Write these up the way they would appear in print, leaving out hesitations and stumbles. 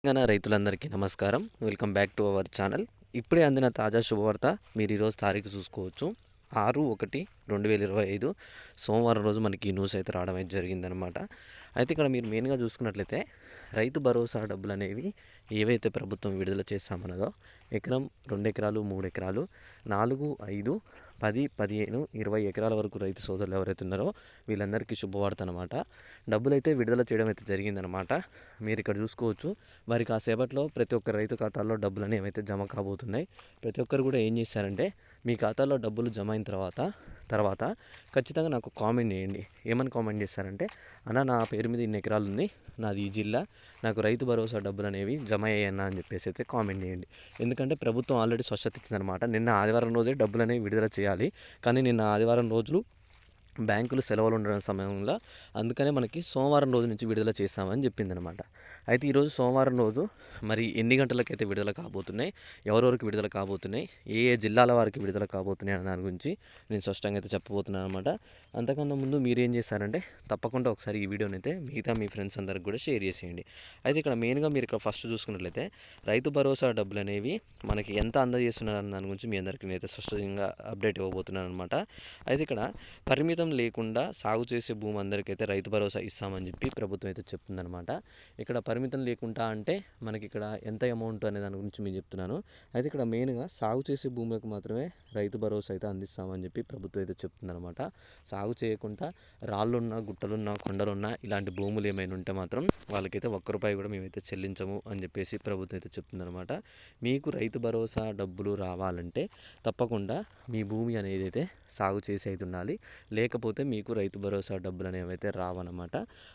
తెలంగాణ రైతులందరికీ నమస్కారం. Welcome back to our channel. ఇప్పుడే అందిన తాజా శుభవార్త. మీరు ఈరోజు తారీఖు చూసుకోవచ్చు, 6/1/2025 సోమవారం రోజు మనకి ఈ న్యూస్ అయితే రావడం అయితే జరిగిందనమాట. అయితే ఇక్కడ మీరు మెయిన్గా చూసుకున్నట్లయితే రైతు భరోసా డబ్బులు అనేవి ఏవైతే ప్రభుత్వం విడుదల చేస్తామన్నదో ఎకరం, 2 ఎకరాలు, 3 ఎకరాలు, 4, 5, 10, 15, 20 ఎకరాల వరకు రైతు సోదరులు ఎవరైతే ఉన్నారో వీళ్ళందరికీ శుభవార్త అనమాట. డబ్బులు అయితే విడుదల చేయడం అయితే జరిగిందనమాట. మీరు ఇక్కడ చూసుకోవచ్చు, మరి కాసేపట్లో ప్రతి ఒక్క రైతు ఖాతాల్లో డబ్బులు అనేవి అయితే జమ కాబోతున్నాయి. ప్రతి ఒక్కరు కూడా ఏం చేశారంటే, మీ ఖాతాలో డబ్బులు జమ అయిన తర్వాత ఖచ్చితంగా నాకు కామెంట్ చేయండి. ఏమని కామెంట్ చేస్తారంటే, అన్న నా పేరు మీద ఇన్ని ఎకరాలు ఉంది, నాది ఈ జిల్లా, నాకు రైతు భరోసా డబ్బులు అనేవి జమ అయ్యాయన్న అని చెప్పేసి అయితే కామెంట్ చేయండి. ఎందుకంటే ప్రభుత్వం ఆల్రెడీ స్వచ్ఛత ఇచ్చిందనమాట. నిన్న ఆదివారం రోజే డబ్బులు అనేవి విడుదల చేయాలి, కానీ నిన్న ఆదివారం రోజులు బ్యాంకులు సెలవులు ఉండడం సమయంలో అందుకనే మనకి సోమవారం రోజు నుంచి విడుదల చేస్తామని చెప్పిందనమాట. అయితే ఈరోజు సోమవారం రోజు మరి ఎన్ని గంటలకైతే విడుదల కాబోతున్నాయి, ఎవరెవరికి విడుదల కాబోతున్నాయి, ఏ జిల్లాల వారికి విడుదల కాబోతున్నాయి అనే దాని గురించి నేను స్పష్టంగా అయితే చెప్పబోతున్నాను అనమాట. అంతకన్నా ముందు మీరు ఏం చేశారంటే తప్పకుండా ఒకసారి ఈ వీడియోని అయితే మిగతా మీ ఫ్రెండ్స్ అందరికి కూడా షేర్ చేసేయండి. అయితే ఇక్కడ మెయిన్గా మీరు ఇక్కడ ఫస్ట్ చూసుకున్నట్లయితే రైతు భరోసా డబ్బులు అనేవి మనకి ఎంత అందజేస్తున్నారు అన్న దాని గురించి మీ అందరికీ నేనైతే స్పష్టంగా అప్డేట్ ఇవ్వబోతున్నాను అనమాట. అయితే ఇక్కడ పరిమితం లేకుండా సాగు చేసే భూమి అందరికైతే రైతు భరోసా ఇస్తామని చెప్పి ప్రభుత్వం అయితే చెప్తుందనమాట. ఇక్కడ పరిమితం లేకుండా అంటే మనకి ఇక్కడ ఎంత అమౌంట్ అనే దాని గురించి నేను చెప్తున్నాను. అయితే ఇక్కడ మెయిన్గా సాగు చేసే భూములకు మాత్రమే రైతు భరోసా అయితే అందిస్తామని చెప్పి ప్రభుత్వం అయితే చెప్తుందనమాట. సాగు చేయకుండా రాళ్ళున్నా, గుట్టలున్నా, కొండలున్నా ఇలాంటి భూములు ఏమైనా ఉంటే మాత్రం వాళ్ళకైతే ₹1 కూడా మేమైతే చెల్లించము అని చెప్పేసి ప్రభుత్వం అయితే చెప్తుందనమాట. మీకు రైతు భరోసా డబ్బులు రావాలంటే తప్పకుండా మీ భూమి అనేది అయితే సాగు చేసి అయితే ఉండాలి, లేకపోతే మీకు రైతు భరోసా డబ్బులు అనేవి అయితే రావన్నమాట.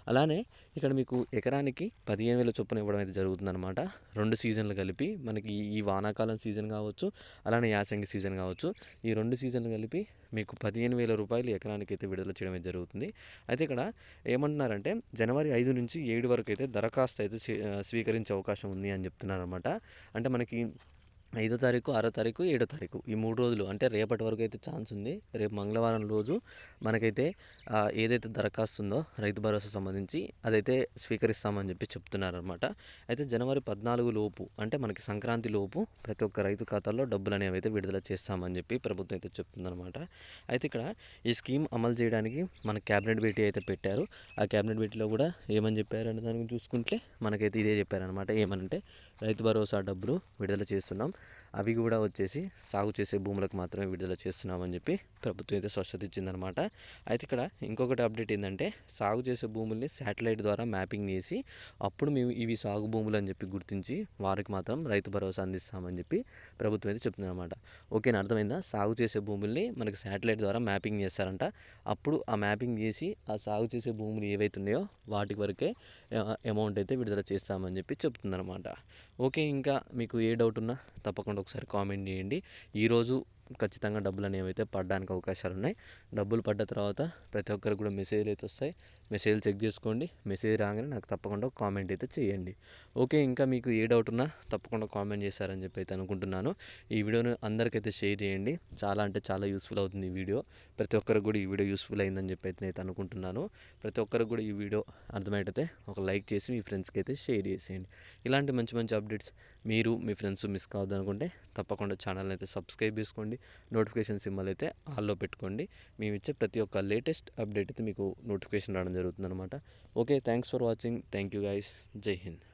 అలానే ఇక్కడ మీకు ఎకరానికి 15,000 చొప్పున ఇవ్వడం అయితే జరుగుతుందన్నమాట. 2 సీజన్లు కలిపి మనకి ఈ వానాకాలం సీజన్ కావచ్చు, అలానే యాసంగి సీజన్ కావచ్చు, ఈ 2 సీజన్లు కలిపి మీకు ₹15,000 ఎకరానికి అయితే విడుదల చేయడం అయితే జరుగుతుంది. అయితే ఇక్కడ ఏమంటున్నారంటే జనవరి 5 నుంచి 7 వరకు అయితే దరఖాస్తు అయితే స్వీకరించే అవకాశం ఉంది అని చెప్తున్నారనమాట. అంటే మనకి 5వ తారీఖు, 6వ తారీఖు, 7వ తారీఖు ఈ 3 రోజులు అంటే రేపటి వరకు అయితే ఛాన్స్ ఉంది. రేపు మంగళవారం రోజు మనకైతే ఏదైతే దరఖాస్తు ఉందో రైతు భరోసా సంబంధించి అదైతే స్వీకరిస్తామని చెప్పి చెప్తున్నారనమాట. అయితే జనవరి 14 లోపు అంటే మనకి సంక్రాంతి లోపు ప్రతి ఒక్క రైతు ఖాతాల్లో డబ్బులు అనేవి అయితే విడుదల చేస్తామని చెప్పి ప్రభుత్వం అయితే చెప్తుందనమాట. అయితే ఇక్కడ ఈ స్కీమ్ అమలు చేయడానికి మన క్యాబినెట్ భేటీ అయితే పెట్టారు. ఆ క్యాబినెట్ భేటీలో కూడా ఏమని చెప్పారనే దాన్ని చూసుకుంటే మనకైతే ఇదే చెప్పారనమాట. ఏమనంటే రైతు భరోసా డబ్బులు విడుదల చేస్తున్నాం, అవి కూడా వచ్చేసి సాగు చేసే భూములకు మాత్రమే విడుదల చేస్తున్నామని చెప్పి ప్రభుత్వం అయితే స్పష్టత ఇచ్చిందనమాట. అయితే ఇక్కడ ఇంకొకటి అప్డేట్ ఏంటంటే సాగు చేసే భూముల్ని శాటిలైట్ ద్వారా మ్యాపింగ్ చేసి అప్పుడు మేము ఇవి సాగు భూములు అని చెప్పి గుర్తించి వారికి మాత్రం రైతు భరోసా అందిస్తామని చెప్పి ప్రభుత్వం అయితే చెప్తుందన్నమాట. ఓకేనా, అర్థమైందా? సాగు చేసే భూముల్ని మనకి శాటిలైట్ ద్వారా మ్యాపింగ్ చేస్తారంట. అప్పుడు ఆ మ్యాపింగ్ చేసి ఆ సాగు చేసే భూములు ఏవైతే ఉన్నాయో వాటి వరకే అమౌంట్ అయితే విడుదల చేస్తామని చెప్పి చెప్తుందన్నమాట. ఓకే, ఇంకా మీకు ఏ డౌట్ ఉన్నా తప్పకుండా ఒకసారి కామెంట్ చేయండి. ఈరోజు ఖచ్చితంగా డబ్బులు అనేవి అయితే పడడానికి అవకాశాలు ఉన్నాయి. డబ్బులు పడ్డ తర్వాత ప్రతి ఒక్కరికి కూడా మెసేజ్లు అయితే వస్తాయి. మెసేజ్ చెక్ చేసుకోండి. మెసేజ్ రాగానే నాకు తప్పకుండా కామెంట్ అయితే చేయండి. ఓకే, ఇంకా మీకు ఏ డౌట్ ఉన్నా తప్పకుండా కామెంట్ చేస్తారని చెప్పి అయితే అనుకుంటున్నాను. ఈ వీడియోను అందరికైతే షేర్ చేయండి. చాలా అంటే చాలా యూస్ఫుల్ అవుతుంది ఈ వీడియో. ప్రతి ఒక్కరికి కూడా ఈ వీడియో యూస్ఫుల్ అయిందని చెప్పి అయితే నేను అనుకుంటున్నాను. ప్రతి ఒక్కరికి కూడా ఈ వీడియో అర్థమైతే ఒక లైక్ చేసి మీ ఫ్రెండ్స్కి అయితే షేర్ చేసేయండి. ఇలాంటి మంచి మంచి అప్డేట్స్ మీరు మీ ఫ్రెండ్స్ మిస్ కావద్దు అనుకుంటే తప్పకుండా ఛానల్ని అయితే సబ్స్క్రైబ్ చేసుకోండి. నోటిఫికేషన్ సింబల్ అయితే ఆల్లో పెట్టుకోండి. మేము ఇచ్చే ప్రతి ఒక్క లేటెస్ట్ అప్డేట్ అయితే మీకు నోటిఫికేషన్ రావడం జరుగుతుంది అనమాట. Okay, thanks for watching. Thank you guys. జై హింద్.